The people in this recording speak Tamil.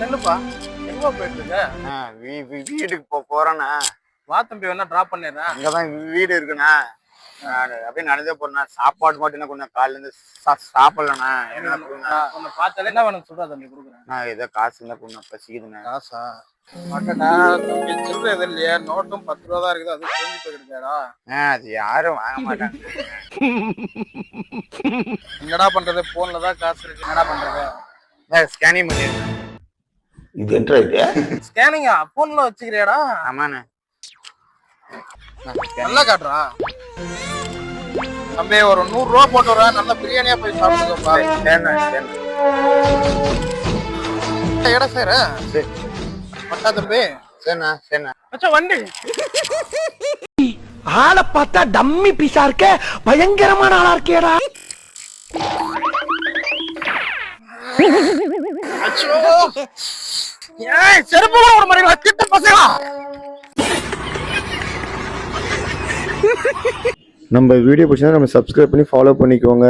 நில்லுப்பா எங்க போயிட்டு இருக்க? வீட்டுக்கு போறேண்ணா. வா தம்பி வேணா டிராப் பண்ணிடுறேன். அங்கதான் வீடு இருக்குண்ணா. அப்படியே நடந்தே போறேண்ணா. சாப்பாடு மட்டும் கொஞ்சம் காலையில இருந்து சாப்பிடலண்ணா. என்ன உன்னை பார்த்தாலே என்ன வேணும் சொல்றா தம்பி கொடுக்குறேன். நான் ஏதோ காசு இருந்தா கொஞ்சம் பசிக்குதுண்ணா. காசா? மாட்டேடா தம்பி, சில்லறை எதுவும் இல்லையா? நோட்டும் 10 ரூபா தான் இருக்குது, அது தெரிஞ்சு போயிருக்கேடா. அது யாரும் வாங்க மாட்டாங்க. என்னடா பண்றது? போன்ல தான் காசு இருக்கு, என்னடா பண்றது? ஸ்கேனிங் பண்ணிருக்கேன். இது என்ன இது? ஸ்கேனிங்கா? போன்ல வச்சுக்கிறியாடா? ஆமாண்ணே. நல்லா காட்டுறா தம்பி. ஒரு 100 ரூபா போட்டு வர, நல்ல பிரியாணியா போய் சாப்பிட்டுக்கோப்பா. சரிண்ணா. எடா சார் சரி பட்டா தம்பி. சரிண்ணா. மச்சான் வண்டி. ஆளை பார்த்தா டம்மி பீஸா இருக்க, பயங்கரமான ஆளா இருக்கேடா. அச்சோ, ஏய் செருப்பு கூட ஒரு மாதிரி கிட்ட பசங்களா. நம்ம வீடியோ பிடிச்சா நம்ம சப்ஸ்கிரைப் பண்ணி ஃபாலோ பண்ணிக்கோங்க.